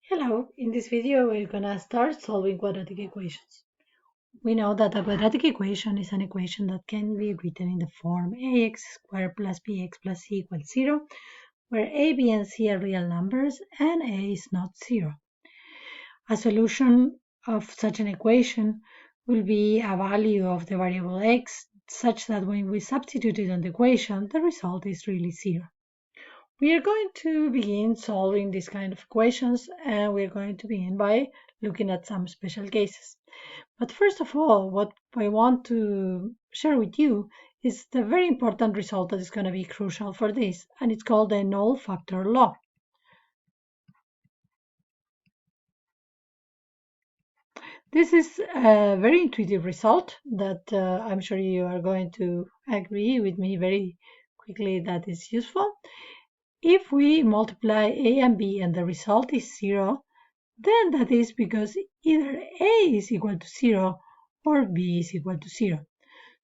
Hello, in this video we're gonna start solving quadratic equations. We know that a quadratic equation is an equation that can be written in the form ax squared plus bx plus c equals 0, where a, b, and c are real numbers and a is not 0. A solution of such an equation will be a value of the variable x such that when we substitute it on the equation, the result is really 0. We are going to begin solving this kind of equations, and we're going to begin by looking at some special cases. But first of all, what I want to share with you is the very important result that is going to be crucial for this, and it's called the null factor law. This is a very intuitive result that I'm sure you are going to agree with me very quickly that is useful. If we multiply a and b and the result is 0, then that is because either a is equal to 0 or b is equal to 0.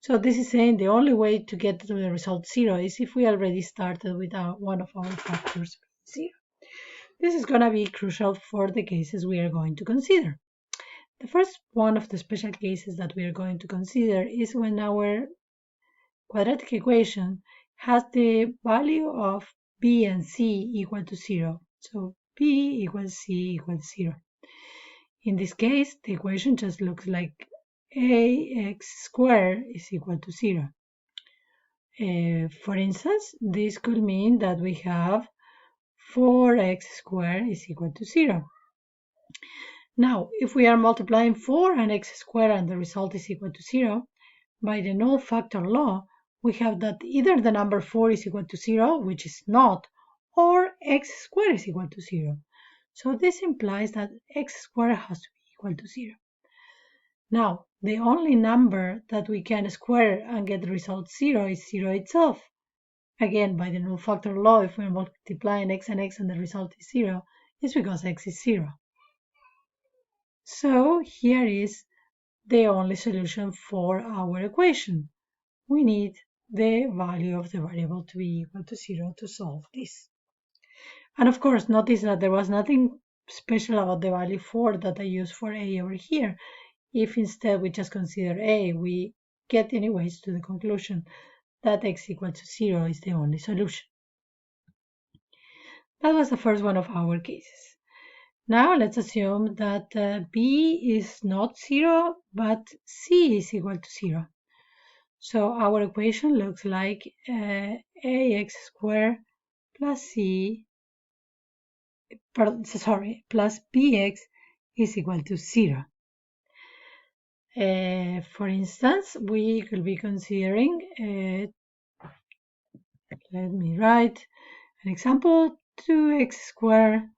So this is saying the only way to get to the result 0 is if we already started with one of our factors 0. This is going to be crucial for the cases we are going to consider. The first one of the special cases that we are going to consider is when our quadratic equation has the value of b and c equal to 0. So b equals c equals 0. In this case, the equation just looks like ax squared is equal to 0. For instance, this could mean that we have 4x squared is equal to 0. Now, if we are multiplying 4 and x squared and the result is equal to 0, by the null factor law, we have that either the number 4 is equal to 0, which is not, or x squared is equal to 0. So this implies that x squared has to be equal to 0. Now, the only number that we can square and get the result 0 is 0 itself. Again, by the null factor law, if we're multiplying x and the result is 0, it's because x is 0. So here is the only solution for our equation. We need the value of the variable to be equal to 0 to solve this. And of course, notice that there was nothing special about the value 4 that I used for a over here. If instead we just consider a, we get anyways to the conclusion that x equal to 0 is the only solution. That was the first one of our cases. Now let's assume that b is not 0, but c is equal to 0. So our equation looks like ax squared plus plus bx is equal to 0. For instance, we could be considering, let me write an example, 2x squared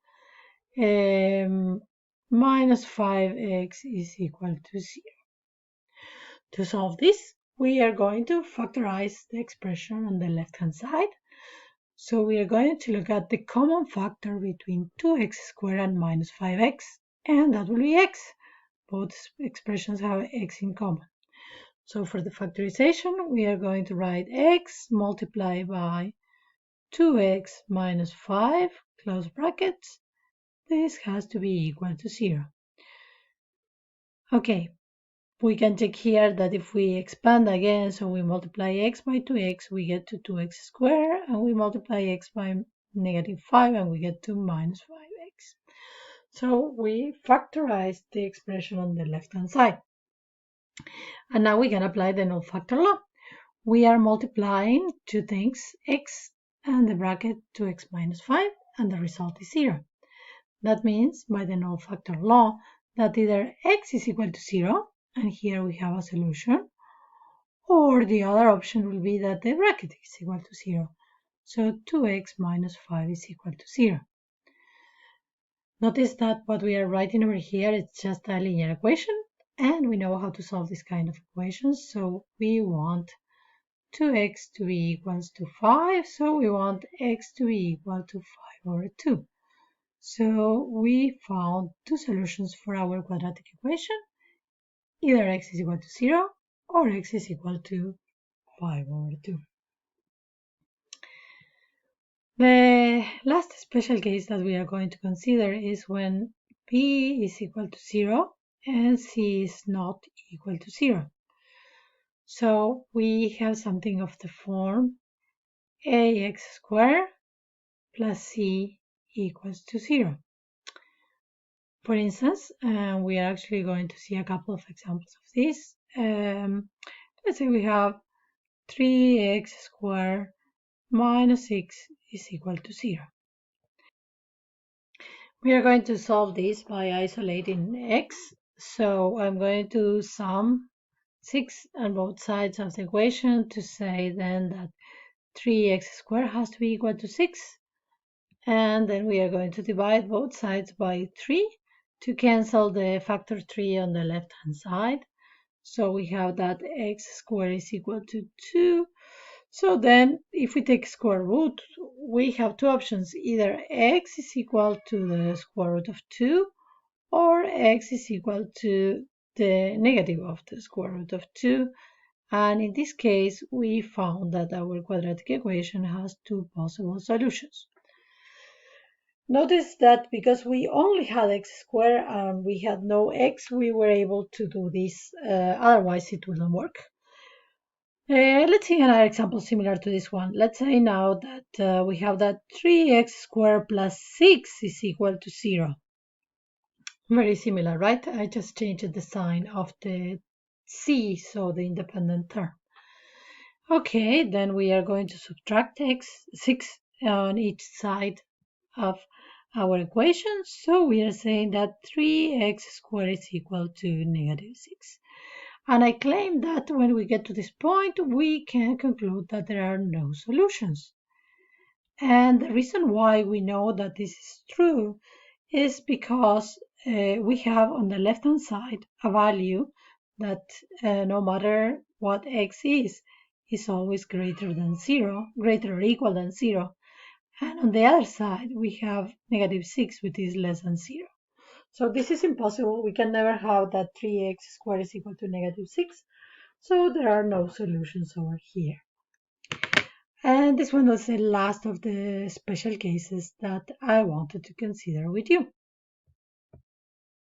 minus 5x is equal to 0. To solve this, we are going to factorize the expression on the left-hand side. So we are going to look at the common factor between 2x squared and minus 5x, and that will be x. Both expressions have x in common. So for the factorization, we are going to write x multiplied by 2x minus 5, close brackets. This has to be equal to 0. Okay, we can check here that if we expand again, so we multiply x by 2x, we get to 2x squared, and we multiply x by negative 5, and we get to minus 5x. So we factorize the expression on the left-hand side. And now we can apply the null factor law. We are multiplying two things, x and the bracket 2x minus 5, and the result is 0. That means, by the null factor law, that either x is equal to 0, and here we have a solution, or the other option will be that the bracket is equal to 0. So 2x minus 5 is equal to 0. Notice that what we are writing over here is just a linear equation, and we know how to solve this kind of equations. So we want 2x to be equals to 5, so we want x to be equal to 5 over 2. So we found two solutions for our quadratic equation. Either x is equal to 0 or x is equal to 5 over 2. The last special case that we are going to consider is when b is equal to 0 and c is not equal to 0. So we have something of the form ax squared plus c equals to 0. For instance, we are actually going to see a couple of examples of this. Let's say we have 3x squared minus 6 is equal to 0. We are going to solve this by isolating x. So I'm going to sum 6 on both sides of the equation to say then that 3x squared has to be equal to 6. And then we are going to divide both sides by 3 to cancel the factor 3 on the left hand side. So we have that x squared is equal to 2. So then if we take square root, we have two options. Either x is equal to the square root of 2 or x is equal to the negative of the square root of 2. And in this case, we found that our quadratic equation has two possible solutions. Notice that because we only had x squared and we had no x, we were able to do this. Otherwise, it wouldn't work. Let's see another example similar to this one. Let's say now that we have that 3x squared plus 6 is equal to 0. Very similar, right? I just changed the sign of the c, so the independent term. Okay, then we are going to subtract 6 on each side of our equation. So we are saying that 3x squared is equal to negative 6. And I claim that when we get to this point, we can conclude that there are no solutions. And the reason why we know that this is true is because we have on the left-hand side a value that no matter what x is always greater than 0, greater or equal than 0. And on the other side, we have negative 6, which is less than 0. So this is impossible. We can never have that 3x squared is equal to negative 6. So there are no solutions over here. And this one was the last of the special cases that I wanted to consider with you.